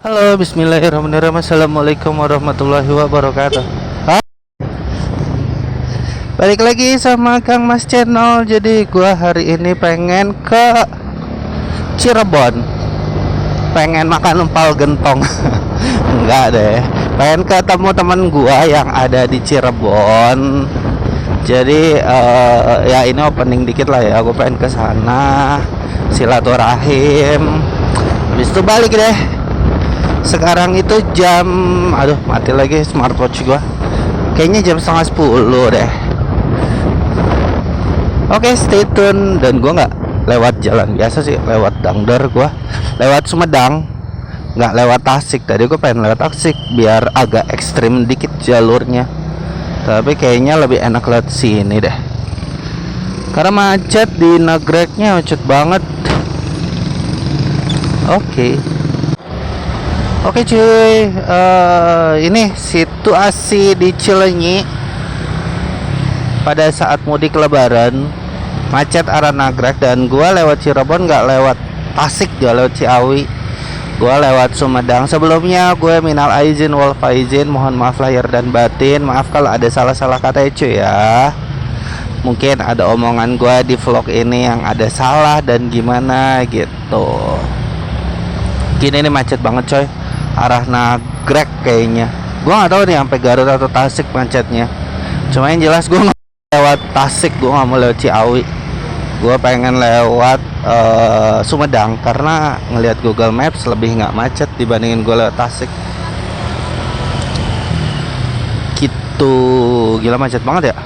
Halo, bismillahirrahmanirrahim. Assalamualaikum warahmatullahi wabarakatuh. Balik lagi sama Kang Mas Channel. Jadi gua hari ini pengen ke Cirebon. Pengen makan empal gentong. Enggak deh. Pengen ketemu teman gua yang ada di Cirebon. Jadi ya ini opening dikit lah ya. Aku pengen ke sana silaturahim. Habis itu balik deh. Sekarang itu jam, aduh mati lagi smartwatch gua. Kayaknya jam setengah 10 deh. Oke, stay tune. Dan gua nggak lewat jalan biasa sih, lewat Dangder gua, lewat Sumedang, nggak lewat Tasik. Tadi gua pengen lewat Tasik biar agak ekstrim dikit jalurnya, tapi kayaknya lebih enak lewat sini deh. Karena macet di Nagreknya, macet banget. Oke cuy, ini situasi di Cileunyi pada saat mudik lebaran, macet arah Nagrek. Dan gua lewat Cirebon, nggak lewat Tasik, gak lewat Ciawi, gua lewat Sumedang. Sebelumnya gue minal aizin wal faizin, mohon maaf lahir dan batin. Maaf kalau ada salah-salah kata ya cuy ya. Mungkin ada omongan gua di vlog ini yang ada salah dan gimana gitu. Gini, ini macet banget coy, arah Nagrek kayaknya. Gua nggak tahu nih sampai Garut atau Tasik macetnya. Cuma yang jelas gua nggak lewat Tasik, gua nggak mau lewat Ciawi. Gua pengen lewat Sumedang karena ngelihat Google Maps lebih nggak macet dibandingin gua lewat Tasik. Gitu, gila macet banget ya.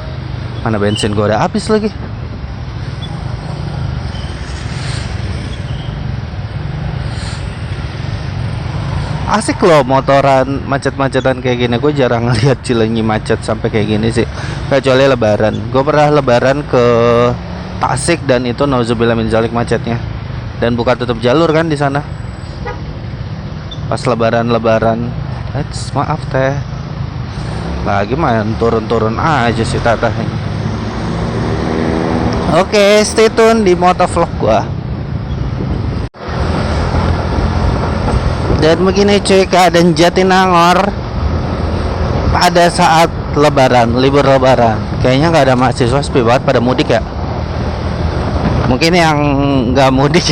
Mana bensin gua udah habis lagi. Asik loh motoran macet-macetan kayak gini. Gue jarang ngeliat Cileunyi macet sampai kayak gini sih, kecuali lebaran. Gue pernah lebaran ke Tasik dan itu nauzubillah min zalik macetnya, dan buka tutup jalur kan di sana pas lebaran. Maaf teh, lagi main turun-turun aja sih tatahnya. Oke, stay tune di motovlog gua. Dan begini cuy keadaan Jatinangor pada saat lebaran, libur lebaran. Kayaknya nggak ada mahasiswa, sepi banget pada mudik ya. Mungkin yang nggak mudik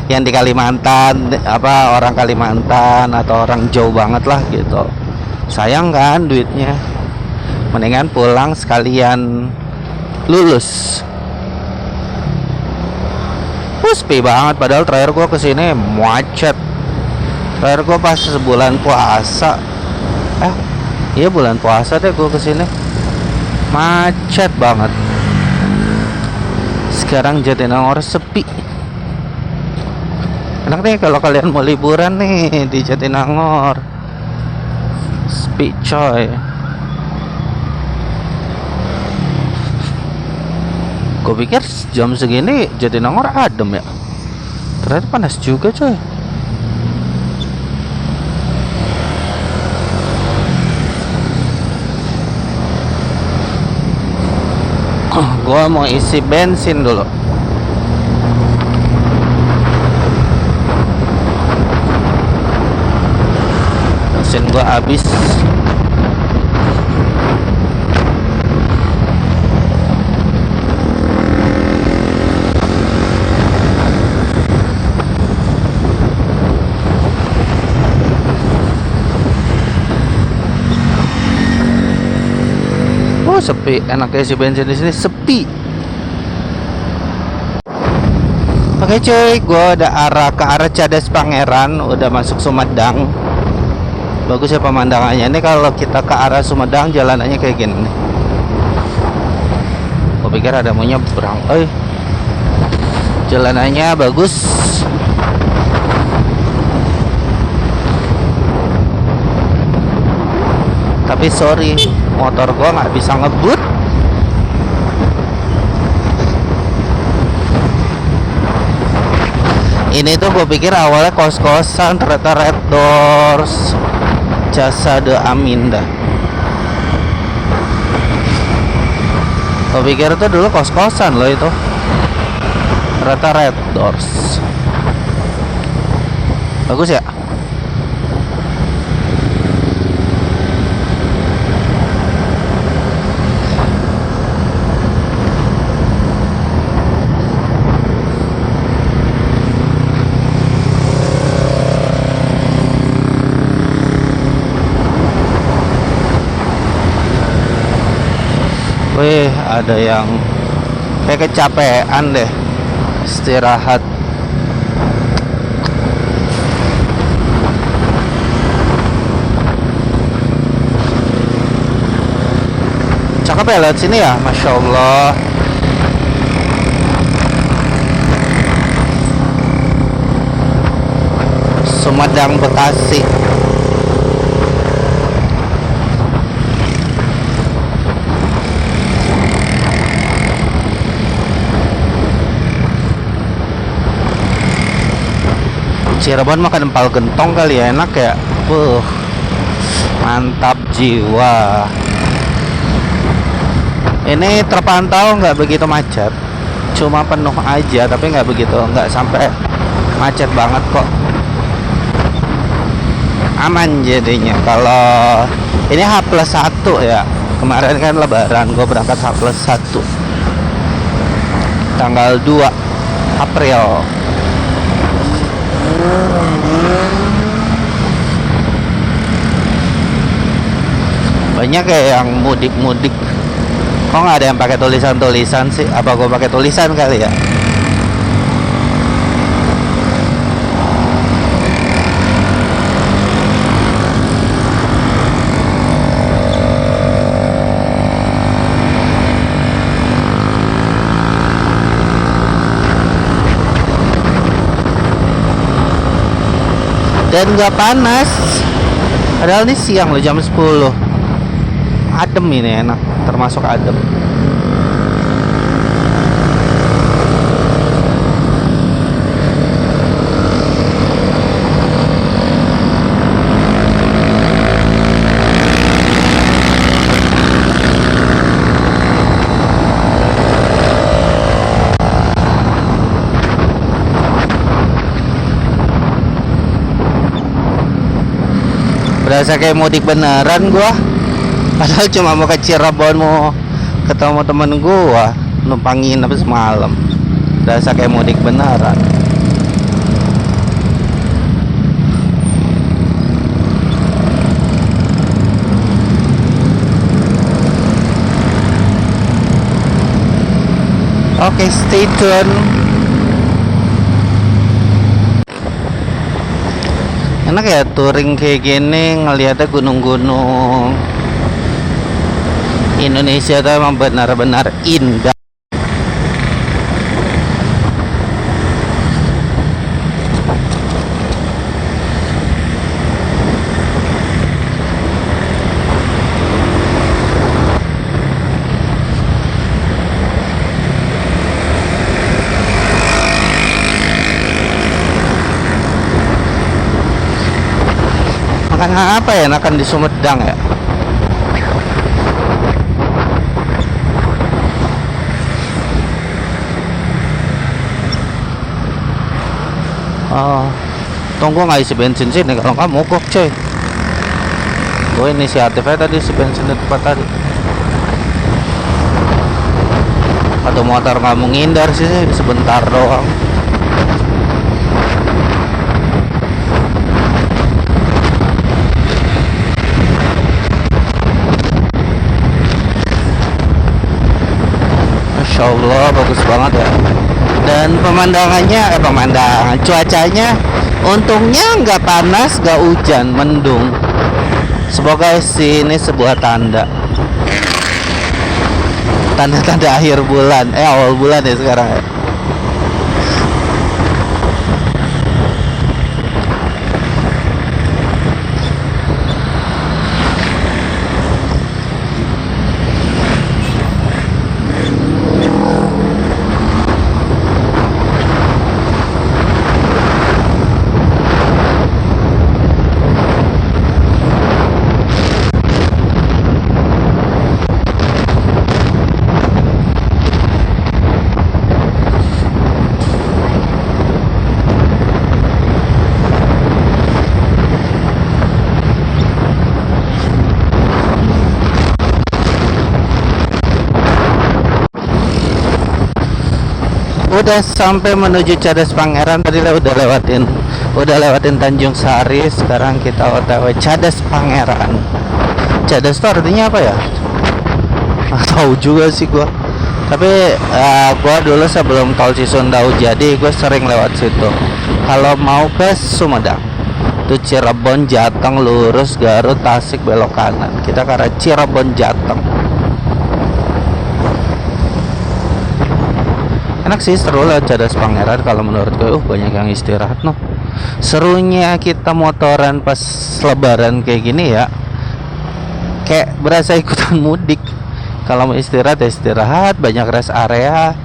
yang di Kalimantan, apa orang Kalimantan atau orang jauh banget lah gitu. Sayang kan duitnya, mendingan pulang sekalian lulus. Sepi banget, padahal terakhir gua kesini macet. Terakhir gue pas sebulan puasa, iya bulan puasa deh gue kesini, macet banget. Sekarang Jatinangor sepi. Enak nih kalau kalian mau liburan nih di Jatinangor, sepi coy. Gue pikir jam segini Jatinangor adem ya, ternyata panas juga coy. Gua mau isi bensin dulu. Bensin gua habis. Sepi, enaknya isi bensin di sini sepi. Oke cuy, gue udah ke arah Cadas Pangeran, udah masuk Sumedang. Bagus ya pemandangannya. Ini kalau kita ke arah Sumedang jalanannya kayak gini nih. Gue pikir ada mau nyebrang. Jalanannya bagus. Tapi sorry, motor gua nggak bisa ngebut. Ini tuh gue pikir awalnya kos-kosan, ternyata Red Doors Jasa De Aminda. Gue pikir itu dulu kos-kosan loh itu, ternyata Red Doors. Bagus ya. Wih, ada yang kayak kecapean deh, istirahat. Cakep ya lihat sini ya, Masya Allah. Sumedang, Bekasi. Cirebon makan empal gentong kali ya, enak ya. Mantap jiwa. Ini terpantau nggak begitu macet, cuma penuh aja, tapi nggak begitu, nggak sampai macet banget kok. Aman jadinya. Kalau ini H+1 ya, kemarin kan lebaran, gue berangkat H+1 tanggal 2 April. Banyak kayak yang mudik-mudik. Kok nggak ada yang pakai tulisan-tulisan sih? Apa gue pakai tulisan kali ya? Dan nggak panas, padahal ini siang loh, jam 10. Adem ini, enak, termasuk adem. Berasa kayak mudik beneran gua. Padahal cuma mau ke Cirebon, mau ketemu temen gua, numpang nginep semalam. Berasa kayak mudik beneran. Oke, stay tune. Enak ya touring kayak gini, ngeliatnya gunung-gunung. Indonesia tuh emang benar-benar indah. Makan apa ya? Makan di Sumedang ya. Oh, tunggu nggak isi bensin sini, kalau nggak mogok coy. Gue inisiatifnya tadi isi bensin di tempat tadi. Atau motor nggak mau ngindar sih, sebentar doang. Masya Allah, bagus banget ya. Dan pemandangannya, pemandangan cuacanya untungnya nggak panas, nggak hujan, mendung. Semoga ini sebuah tanda akhir bulan, awal bulan ya sekarang ya. Udah sampai menuju Cadas Pangeran, tadi udah lewatin Tanjung Sari. Sekarang kita OTW Cadas Pangeran. Cadas itu artinya apa ya? Nggak tahu juga sih gua. Tapi gua dulu sebelum tol Cisundau jadi gue sering lewat situ. Kalau mau ke Sumedang, tuh Cirebon Jateng lurus Garut Tasik belok kanan. Kita ke arah Cirebon Jateng. Enak sih, seru lah Cadas Pangeran kalau menurut gue. Banyak yang istirahat noh. Serunya kita motoran pas lebaran kayak gini ya, kayak berasa ikutan mudik. Kalau mau istirahat ya istirahat, banyak rest area.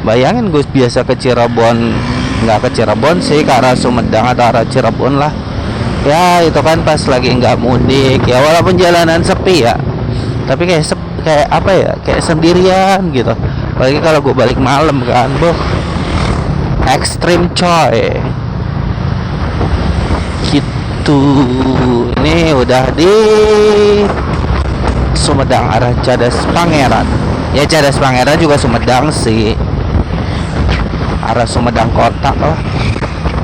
Bayangin gue biasa ke Cirebon, nggak ke Cirebon sih, ke arah Sumedang atau arah Cirebon lah ya, itu kan pas lagi nggak mudik ya, walaupun jalanan sepi ya, tapi kayak apa ya, kayak sendirian gitu. Apalagi kalau gue balik malam kan, boh ekstrim coy gitu. Ini udah di Sumedang arah Cadas Pangeran. Ya Cadas Pangeran juga Sumedang sih, arah Sumedang kota lah.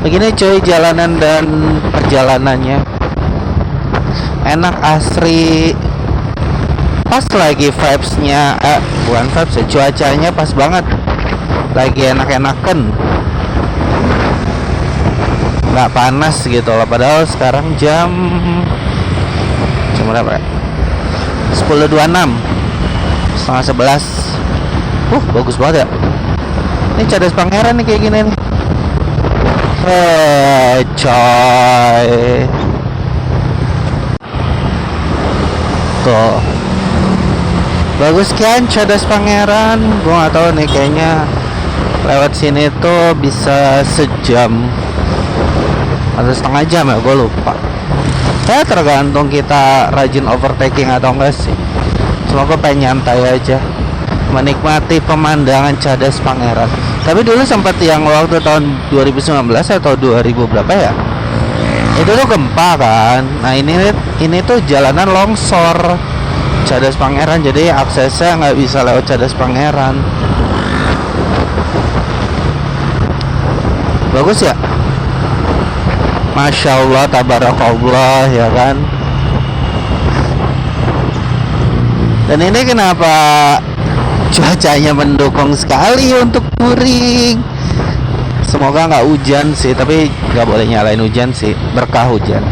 Begini cuy jalanan dan perjalanannya enak asri. Pas lagi vibesnya, bukan vibes ya, cuacanya pas banget, lagi enak-enakan, nggak panas gitu loh. Padahal sekarang jam berapa ya? 10.26, setengah 11. Bagus banget ya. Ini Cadas Pangeran nih kayak gini nih. Coy. Tuh. Bagus kan Cadas Pangeran. Gua nggak tahu nih, kayaknya lewat sini tuh bisa sejam atau setengah jam ya, gue lupa. Ya tergantung kita rajin overtaking atau enggak sih. Cuma gue pengen nyantai aja, menikmati pemandangan Cadas Pangeran. Tapi dulu sempat yang waktu tahun 2019 atau 2000 berapa ya, itu tuh gempa kan. Nah ini tuh jalanan longsor Cadas Pangeran, jadi aksesnya nggak bisa lewat Cadas Pangeran. Bagus ya, Masya Allah, tabarakallah ya kan. Dan ini kenapa cuacanya mendukung sekali untuk touring. Semoga nggak hujan sih, tapi nggak boleh nyalain hujan sih, berkah hujan.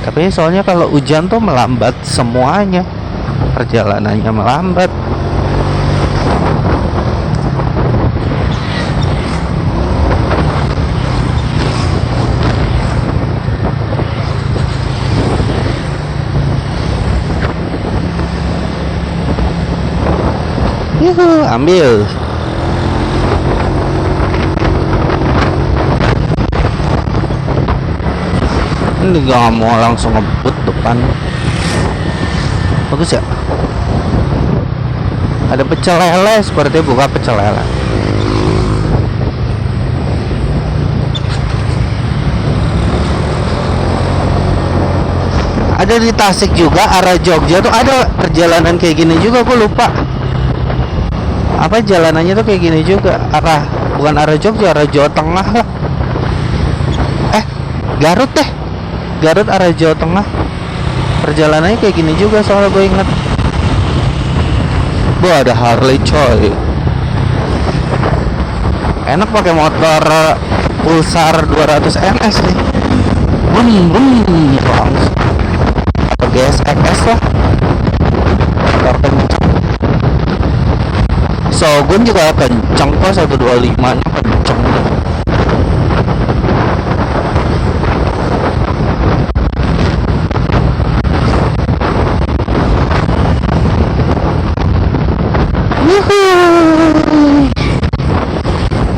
Tapi soalnya kalau hujan tuh melambat semuanya, perjalanannya melambat. Yuhu, ambil. Ini gak mau langsung ngebut depan. Bagus ya. Ada pecel lele, seperti buka pecel lele. Ada di Tasik juga, arah Jogja tuh ada perjalanan kayak gini juga, gue lupa apa jalanannya tuh kayak gini juga, bukan arah Jogja, arah Jawa Tengah lah. Garut deh, Garut arah Jawa Tengah, perjalanannya kayak gini juga soalnya gue inget. Ada Harley coy, enak pakai motor Pulsar 200 NS nih, langsung atau GSX lah, motor kencang. Shogun juga kenceng kok, 125 nya kenceng.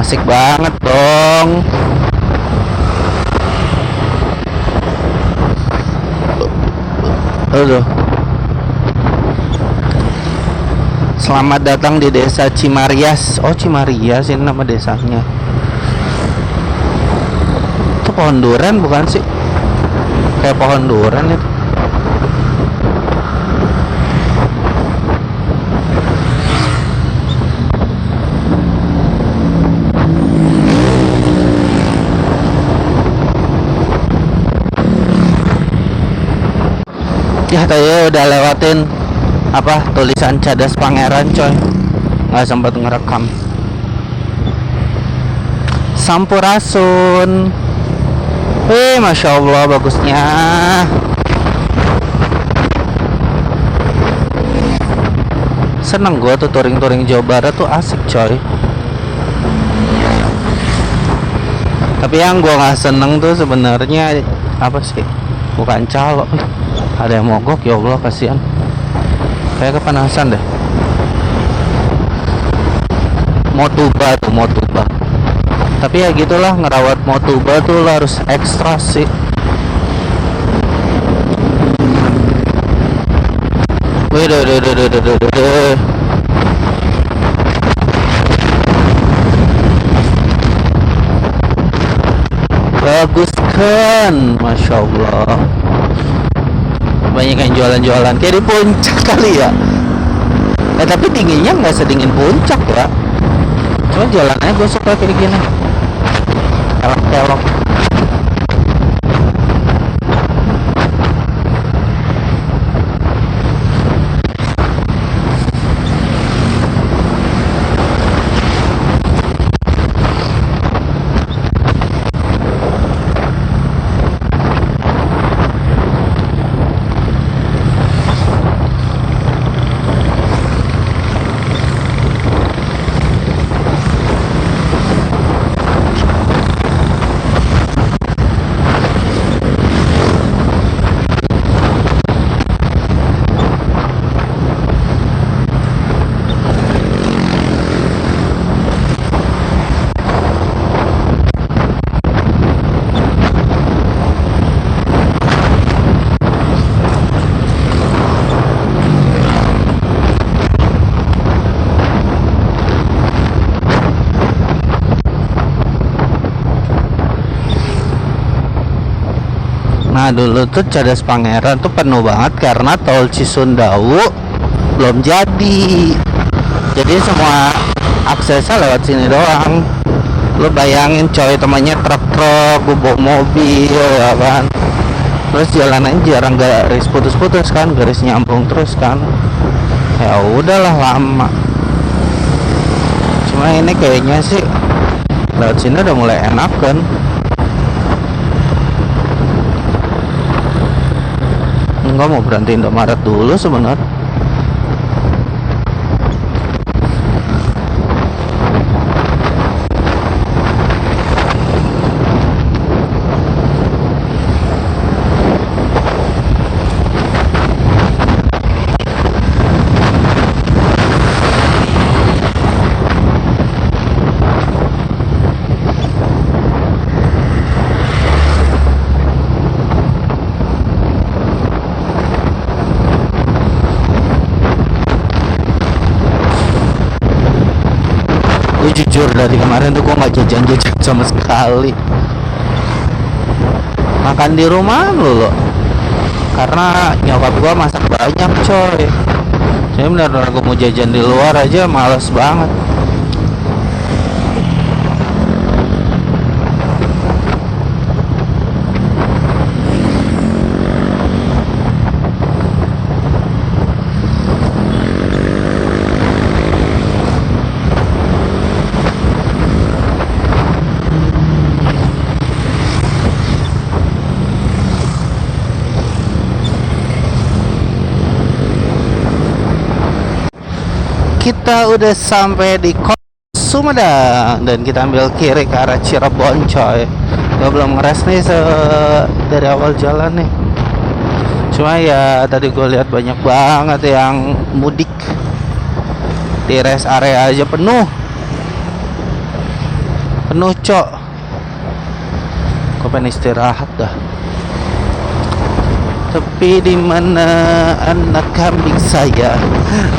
Asik banget dong. Aduh. Selamat datang di desa Cimarias. Oh Cimarias ini nama desanya. Itu pohon durian bukan sih? Kayak pohon durian itu. Ya tadi udah lewatin apa tulisan Cadas Pangeran coy, nggak sempat ngerekam. Sampurasun. Masya Allah bagusnya. Seneng gue tuh touring Jawa Barat tuh asik coy. Tapi yang gue nggak seneng tuh sebenarnya apa sih? Bukan calo. Ada yang mogok, ya Allah kasihan. Kayak kepanasan deh. Motuba tuh Motuba. Tapi ya gitulah, ngerawat Motuba tuh lo harus ekstra sih. Bagus kan, Masya Allah. Banyak yang jualan-jualan kayak di puncak kali ya. Tapi dinginnya nggak sedingin puncak ya. Cuma jalanannya gue suka kayak gini, kelok-kelok. Nah dulu tuh Cadas Pangeran tuh penuh banget karena tol Cisumdawu belum jadi. Jadi semua aksesnya lewat sini doang. Lo bayangin coy, temannya truk-truk, bawa mobil ya kan. Terus jalanannya jarang garis putus-putus kan, garis nyambung terus kan. Ya udahlah lama. Cuma ini kayaknya sih lewat sini udah mulai enak kan. Enggak mau berhenti Indomaret dulu sebenarnya. Jujur dari kemarin tuh gue nggak jajan-jajan sama sekali. Makan di rumah dulu karena nyokap gue masak banyak coy. Jadi benar-benar gue mau jajan di luar aja males banget. Kita udah sampai di Kota Sumedang dan kita ambil kiri ke arah Cirebon coy. Gue belum ngeres nih dari awal jalan nih. Cuma ya tadi gue lihat banyak banget yang mudik. Di rest area aja penuh cok. Gue pengen istirahat dah. Tapi di mana anak kambing saya?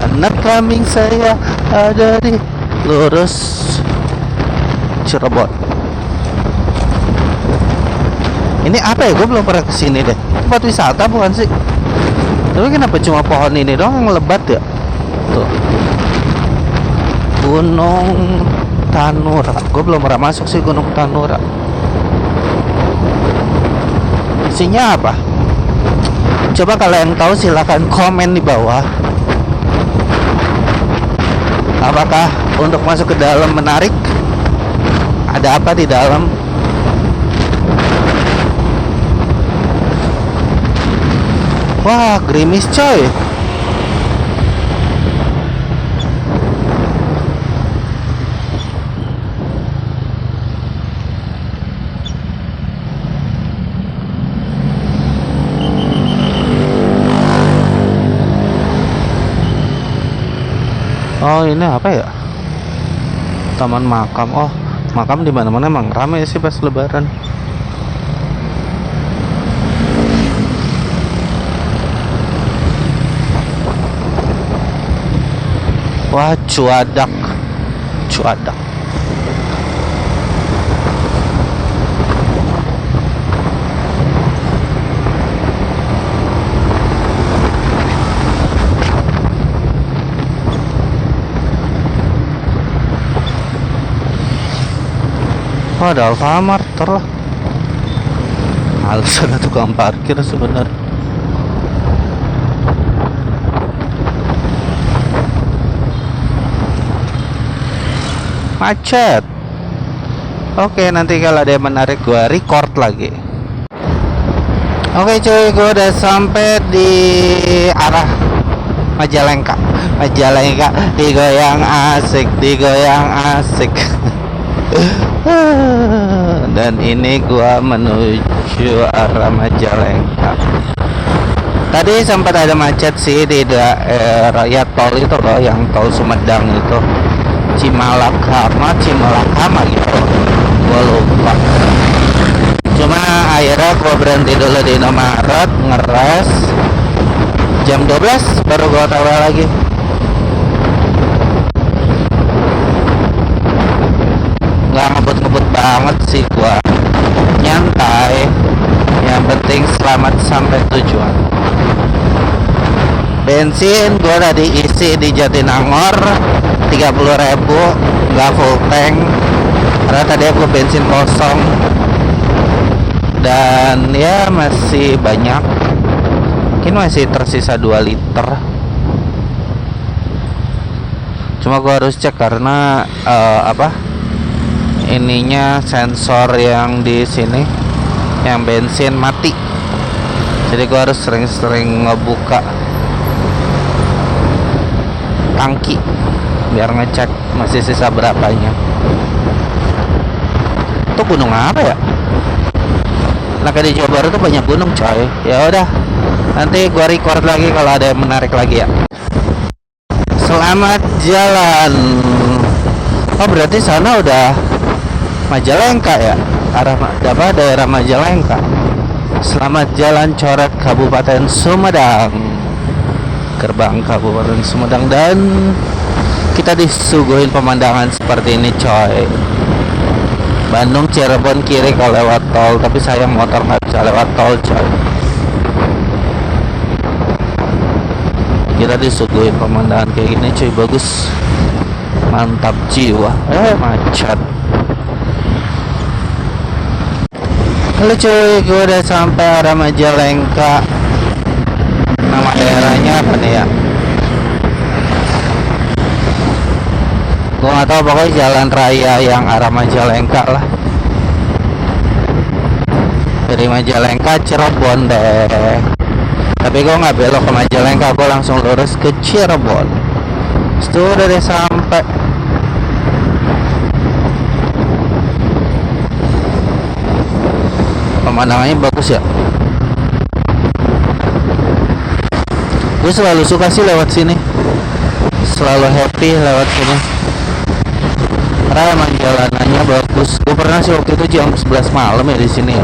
Anak kambing saya ada di lurus Cirebon. Ini apa ya? Gue belum pernah kesini deh. Tempat wisata bukan sih? Tapi kenapa cuma pohon ini doang yang lebat ya? Tuh. Gunung Tanura. Gue belum pernah masuk sih Gunung Tanura. Isinya apa? Coba kalau yang tahu silahkan komen di bawah. Apakah untuk masuk ke dalam menarik? Ada apa di dalam? Wah, gerimis coy. Oh, ini apa ya? Taman makam. Oh, makam di mana-mana emang ramai sih pas lebaran. Wah, cuadak. Cuadak. Oh, ada Alfamart lah. Males ada tukang parkir sebenarnya. Macet. Oke, nanti kalau ada yang menarik gua record lagi. Oke cuy, gua udah sampai di arah Majalengka. Majalengka digoyang asik, digoyang asik. Dan ini gua menuju arah Majalengka. Tadi sempat ada macet sih di daerah ya tol itu loh, yang tol Sumedang itu, Cimalakama gitu, gua lupa. Cuma akhirnya gua berhenti dulu di Indomaret ngeres. Jam 12 baru gua tahu lagi. Nggak ngebut-ngebut banget sih gua, nyantai, yang penting selamat sampai tujuan. Bensin gua udah diisi di Jatinangor 30.000, nggak full tank karena tadi aku bensin kosong, dan ya masih banyak, mungkin masih tersisa 2 liter. Cuma gua harus cek karena ininya sensor yang di sini yang bensin mati, jadi gua harus sering-sering ngebuka tangki biar ngecek masih sisa berapanya. Itu gunung apa ya? Nah, di Jawa Barat tuh banyak gunung coy. Ya udah, nanti gua record lagi kalau ada yang menarik lagi ya. Selamat jalan. Oh, berarti sana udah Majalengka ya, daerah Majalengka. Selamat jalan coret Kabupaten Sumedang, gerbang Kabupaten Sumedang, dan kita disuguhin pemandangan seperti ini coy. Bandung Cirebon kiri kalau lewat tol, tapi sayang motor nggak bisa lewat tol coy. Kita disuguhin pemandangan kayak gini cuy, bagus, mantap jiwa. Macet. Halo cuy, gue udah sampai arah Majalengka. Nama daerahnya apa nih ya? Gue nggak tahu, pokoknya jalan raya yang arah Majalengka lah. Dari Majalengka Cirebon deh. Tapi gue nggak belok ke Majalengka, gue langsung lurus ke Cirebon. Itu udah deh sampai. Pemandangannya bagus ya. Gue selalu suka sih lewat sini, selalu happy lewat sini karena emang jalanannya bagus. Gue pernah sih waktu itu jam 11 malam ya di sini ya,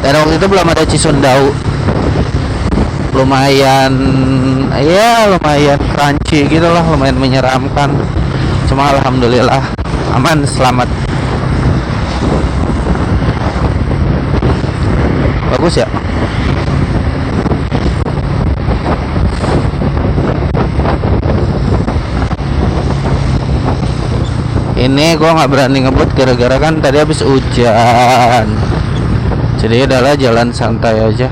dan waktu itu belum ada Cisundau. Lumayan crunchy gitu lah, lumayan menyeramkan. Cuma alhamdulillah aman, selamat. Bagus ya. Ini gua nggak berani ngebut gara-gara kan tadi habis hujan, jadi adalah jalan santai aja.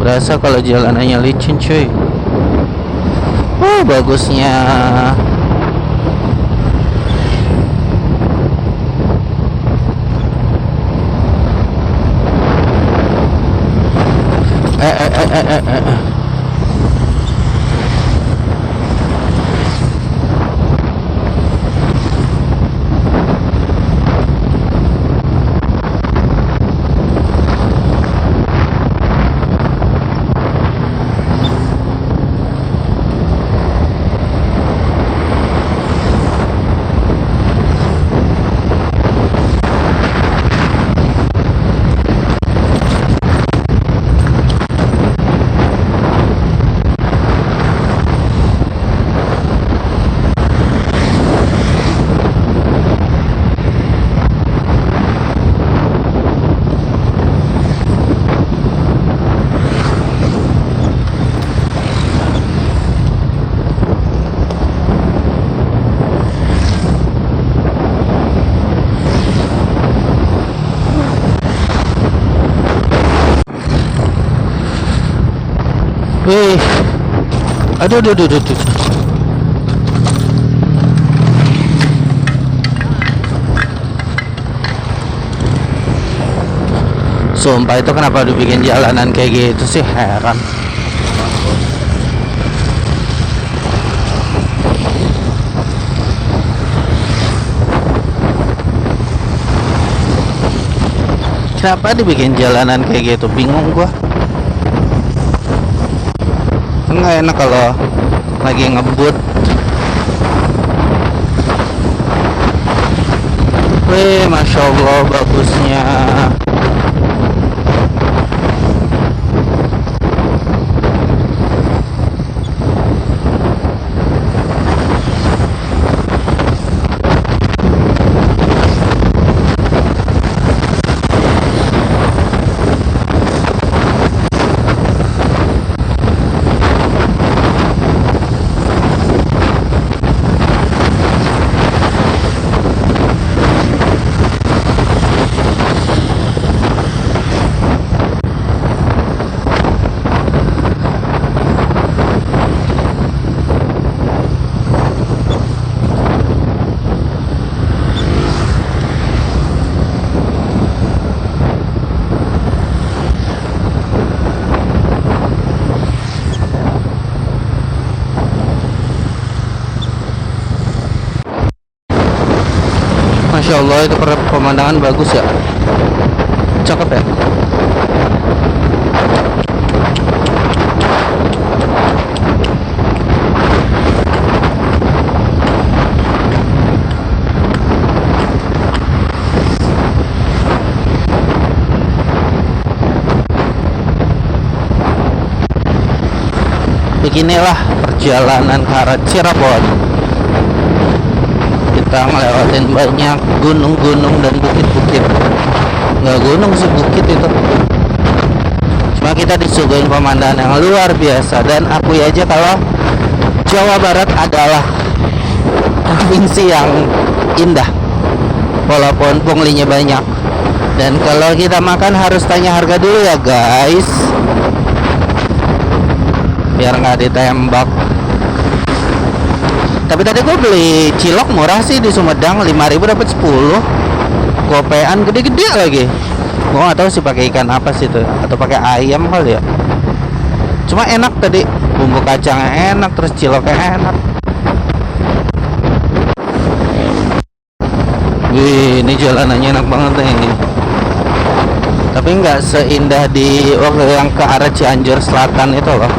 berasa kalau jalanannya licin cuy. Bagusnya. Wih, aduh. Sumpah itu kenapa dibikin jalanan kayak gitu sih, heran. Kenapa dibikin jalanan kayak gitu, bingung gua. Nggak enak kalau lagi ngebut. Wih, Masya Allah bagusnya. Masya Allah itu pemandangan bagus ya, cakep ya. Beginilah perjalanan ke arah Cirebon. Kita ngelewatin banyak gunung-gunung dan bukit-bukit. Nggak gunung sih, bukit itu. Cuma kita disuguhin pemandangan yang luar biasa. Dan akui aja kalau Jawa Barat adalah provinsi yang indah, walaupun punglinya banyak. Dan kalau kita makan harus tanya harga dulu ya guys, biar nggak ditembak. Tapi tadi gue beli cilok murah sih di Sumedang, 5.000 dapat 10. Gopean gede-gede lagi. Gue nggak tahu sih pakai ikan apa sih tuh, atau pakai ayam kali ya. Cuma enak tadi, bumbu kacangnya enak, terus ciloknya enak. Wih, ini jalanannya enak banget nih. Tapi nggak seindah di waktu yang ke arah Cianjur Selatan itu loh.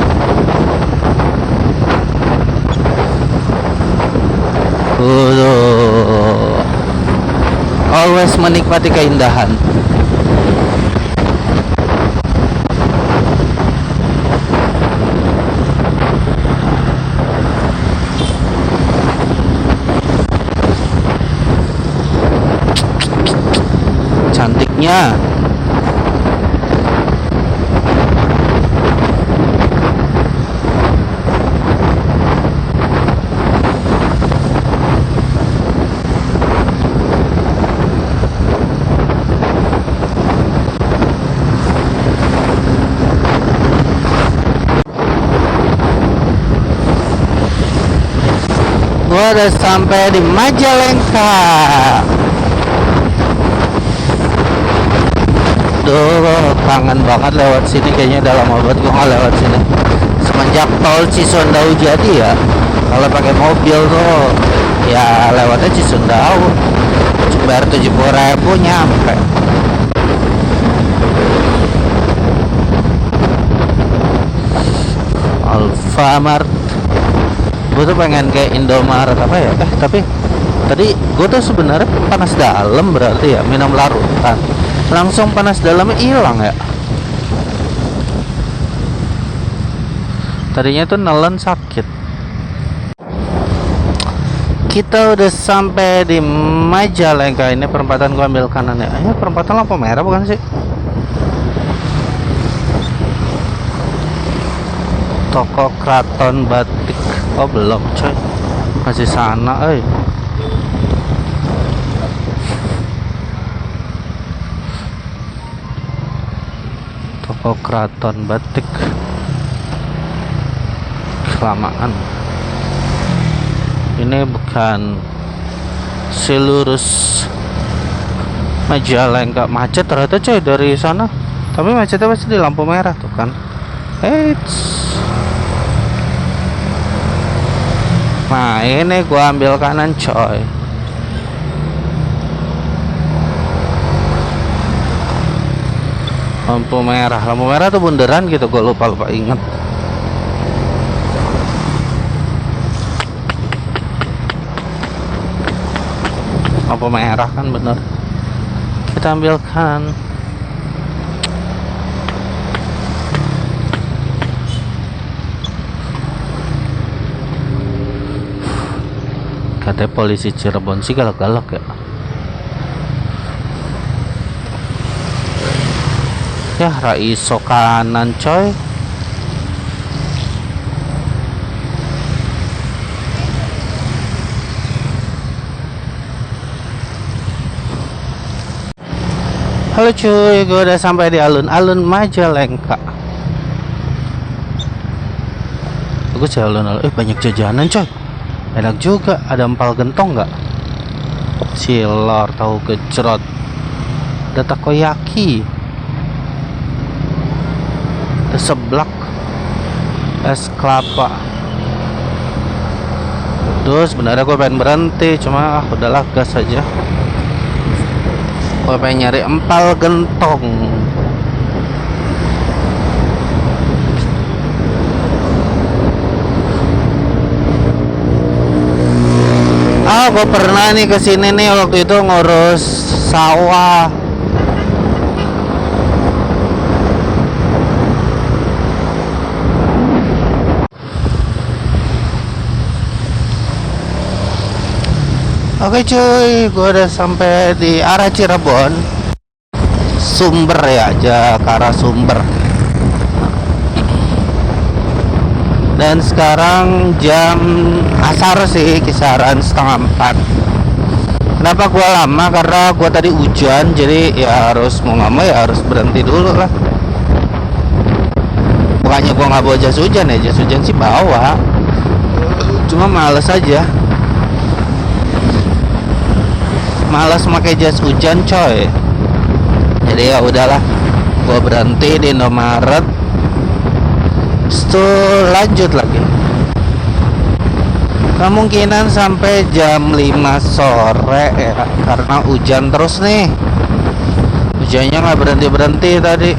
Always menikmati keindahan. Cantiknya. Gua udah sampai di Majalengka. Duh, kangen banget lewat sini. Kayaknya udah lama banget gua nggak lewat sini. Semenjak tol Cisondau jadi ya. Kalau pakai mobil tuh ya lewatnya Cisondau. Cuma bayar 70.000 nyampe. Alfamart. Gue tuh pengen kayak Indomaret apa ya? Tapi tadi gue tuh sebenarnya panas dalam berarti ya, minum larutan. Langsung panas dalamnya hilang ya. Tadinya tuh nelen sakit. Kita udah sampai di Majalengka. Ini perempatan, gua ambil kanan ya. Ini perempatan lampu merah bukan sih? Toko Kraton Batik. Oh belum coy, masih sana Toko Kraton Batik. Kelamaan. Ini bukan selurus Majalengka. Macet ternyata coy dari sana. Tapi macetnya pasti di lampu merah tuh kan. Nah ini gua ambil kanan coy. Lampu merah tuh bundaran gitu. Gua lupa inget. Lampu merah kan bener. Kita ambil kanan. Katanya polisi Cirebon sih galak-galak ya. Ya raiso kanan coy. Halo cuy, gue udah sampai di alun-alun Majalengka. Bagus ya alun-alun. Banyak jajanan coy. Enak juga, ada empal gentong nggak? Cilor, tahu gejrot, ada takoyaki, ada seblak, es kelapa. Duh, sebenarnya gue pengen berhenti, cuma udahlah gas aja. Gue pengen nyari empal gentong. Gue pernah nih kesini nih waktu itu ngurus sawah. Oke cuy, gue udah sampai di arah Cirebon. Sumber ya, aja ke arah Sumber. Dan sekarang jam asar sih, kisaran 3:30. Kenapa gua lama? Karena gua tadi hujan, jadi ya harus mau nggak mau ya harus berhenti dulu lah. Bukannya gua nggak bawa jas hujan ya, jas hujan sih bawa, cuma males aja. Males pakai jas hujan coy. Jadi ya udahlah, gua berhenti di Indomaret. Itu lanjut lagi. Kemungkinan sampai jam 5 sore ya, karena hujan terus nih. Hujannya nggak berhenti tadi.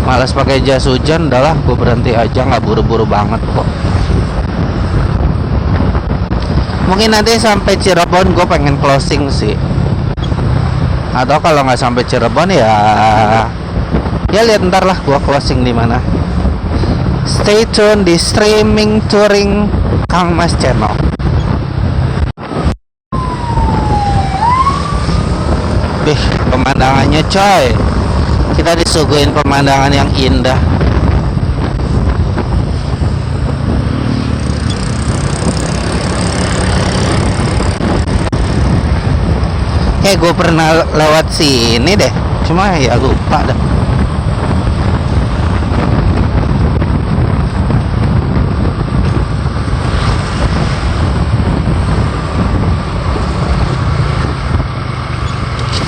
Malas pakai jas hujan, udahlah gue berhenti aja, nggak buru-buru banget kok. Mungkin nanti sampai Cirebon gue pengen closing sih. Atau kalau nggak sampai Cirebon ya lihat ntar lah gue closing di mana. Stay tune di streaming touring Kang Mas Channel. Pemandangannya coy, kita disuguhin pemandangan yang indah. Kayak gue pernah lewat sini deh, cuma ya lupa dah.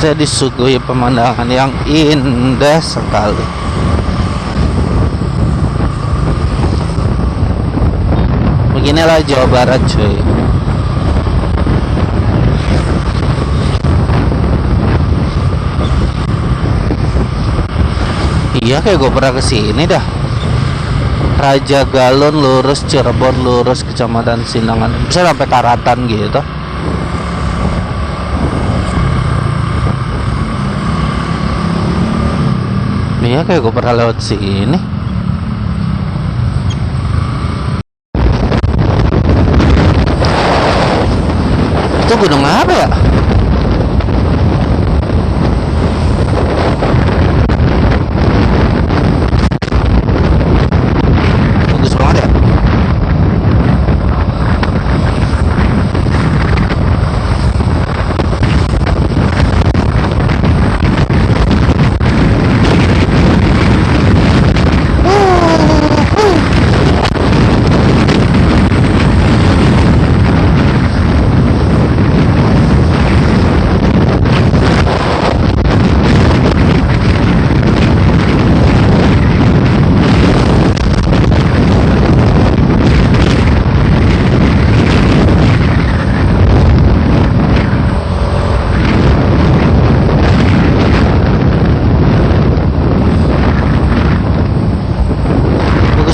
saya disuguhi pemandangan yang indah sekali. Beginilah Jawa Barat, cuy. Iya, kayak gue pernah kesini dah. Raja Galon lurus, Cirebon lurus, Kecamatan Sinangan, bisa sampai Karatan gitu. Iya, kayak gue pernah lewat sini. Itu gunung apa ya? Bagus banget ya.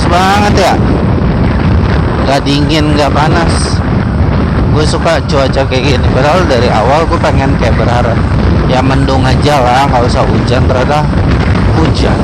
Banget ya, nggak dingin nggak panas. Gue suka cuaca kayak gini, padahal dari awal gue pengen kayak berharap ya mendung aja lah, nggak usah hujan, ternyata hujan.